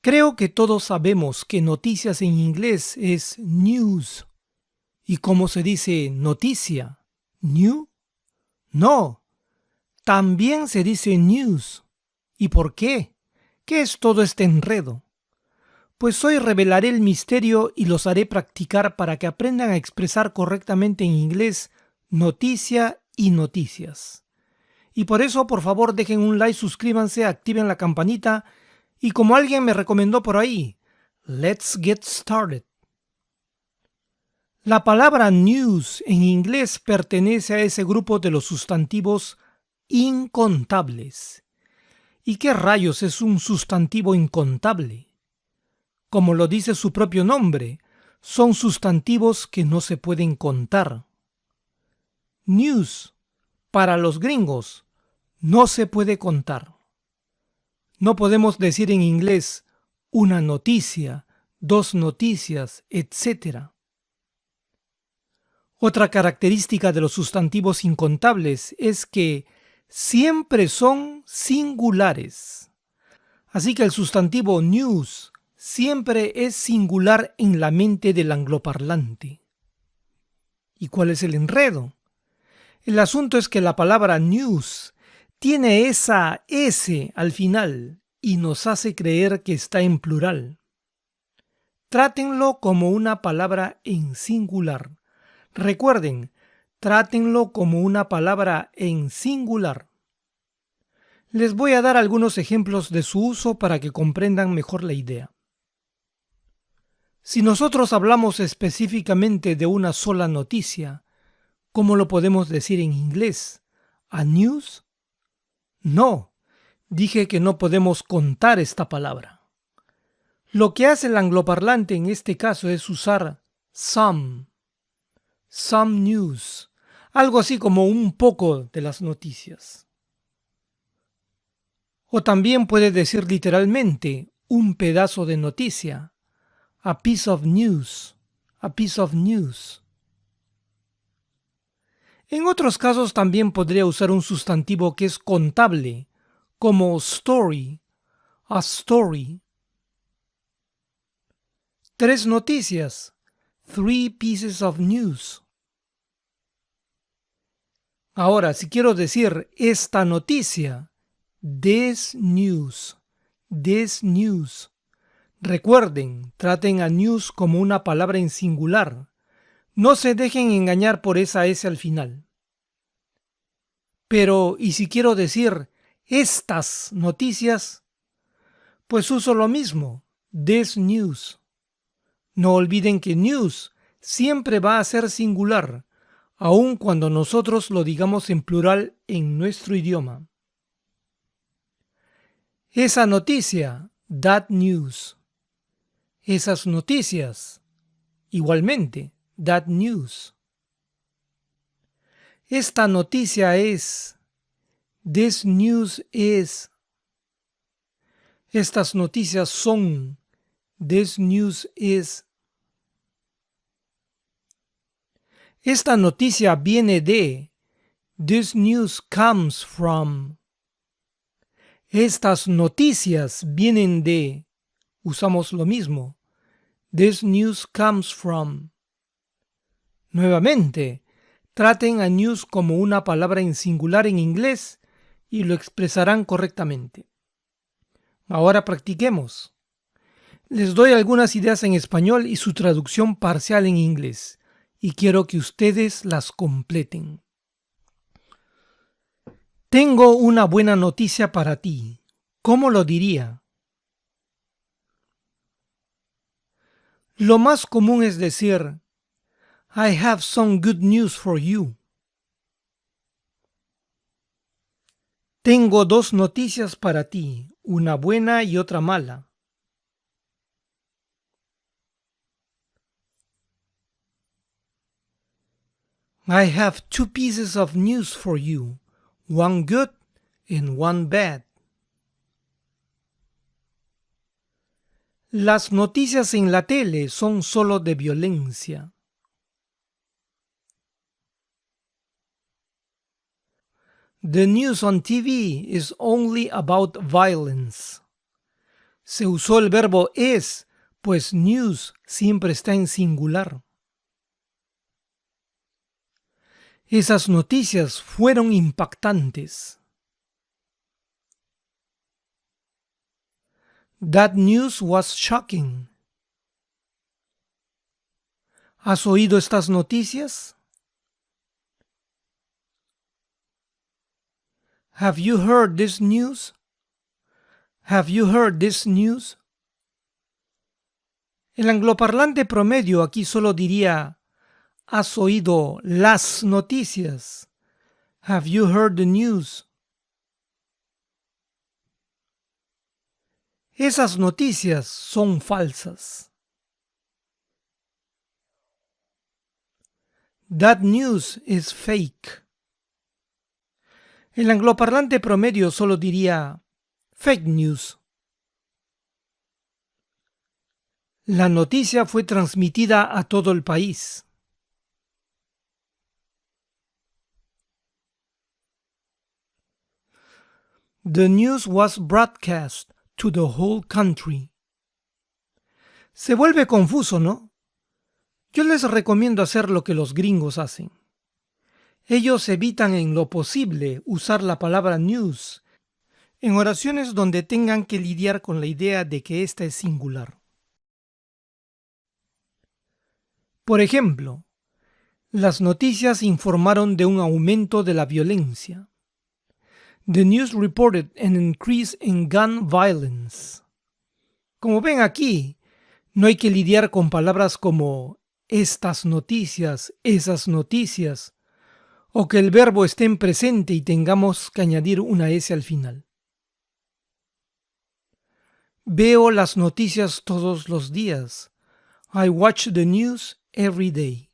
Creo que todos sabemos que noticias en inglés es news. ¿Y cómo se dice noticia? ¿New? No, también se dice news. ¿Y por qué? ¿Qué es todo este enredo? Pues hoy revelaré el misterio y los haré practicar para que aprendan a expresar correctamente en inglés noticia y noticias. Y por eso, por favor, dejen un like, suscríbanse, activen la campanita y como alguien me recomendó por ahí, let's get started. La palabra news en inglés pertenece a ese grupo de los sustantivos incontables. ¿Y qué rayos es un sustantivo incontable? Como lo dice su propio nombre, son sustantivos que no se pueden contar. News, para los gringos, no se puede contar. No podemos decir en inglés una noticia, dos noticias, etc. Otra característica de los sustantivos incontables es que siempre son singulares. Así que el sustantivo news siempre es singular en la mente del angloparlante. ¿Y cuál es el enredo? El asunto es que la palabra news tiene esa S al final y nos hace creer que está en plural. Trátenlo como una palabra en singular. Recuerden, trátenlo como una palabra en singular. Les voy a dar algunos ejemplos de su uso para que comprendan mejor la idea. Si nosotros hablamos específicamente de una sola noticia, ¿cómo lo podemos decir en inglés? ¿A news? No, dije que no podemos contar esta palabra. Lo que hace el angloparlante en este caso es usar some news, algo así como un poco de las noticias. O también puede decir literalmente un pedazo de noticia, a piece of news, a piece of news. En otros casos también podría usar un sustantivo que es contable, como story, a story. Tres noticias, three pieces of news. Ahora, si quiero decir esta noticia, this news, this news. Recuerden, traten a news como una palabra en singular. No se dejen engañar por esa S al final. Pero, ¿y si quiero decir estas noticias? Pues uso lo mismo, this news. No olviden que news siempre va a ser singular, aun cuando nosotros lo digamos en plural en nuestro idioma. Esa noticia, that news. Esas noticias, igualmente, that news. Esta noticia es, this news is. Estas noticias son, this news is. Esta noticia viene de, this news comes from. Estas noticias vienen de, usamos lo mismo, this news comes from. Nuevamente, traten a news como una palabra en singular en inglés y lo expresarán correctamente. Ahora practiquemos. Les doy algunas ideas en español y su traducción parcial en inglés, y quiero que ustedes las completen. Tengo una buena noticia para ti. ¿Cómo lo diría? Lo más común es decir, I have some good news for you. Tengo dos noticias para ti, una buena y otra mala. I have two pieces of news for you, one good and one bad. Las noticias en la tele son solo de violencia. The news on TV is only about violence. Se usó el verbo es, pues news siempre está en singular. Esas noticias fueron impactantes. That news was shocking. ¿Has oído estas noticias? Have you heard this news? Have you heard this news? El angloparlante promedio aquí solo diría ¿has oído las noticias? Have you heard the news? Esas noticias son falsas. That news is fake. El angloparlante promedio solo diría fake news. La noticia fue transmitida a todo el país. The news was broadcast to the whole country. Se vuelve confuso, ¿no? Yo les recomiendo hacer lo que los gringos hacen. Ellos evitan en lo posible usar la palabra news en oraciones donde tengan que lidiar con la idea de que ésta es singular. Por ejemplo, las noticias informaron de un aumento de la violencia. The news reported an increase in gun violence. Como ven aquí, no hay que lidiar con palabras como estas noticias, esas noticias, o que el verbo esté en presente y tengamos que añadir una S al final. Veo las noticias todos los días. I watch the news every day.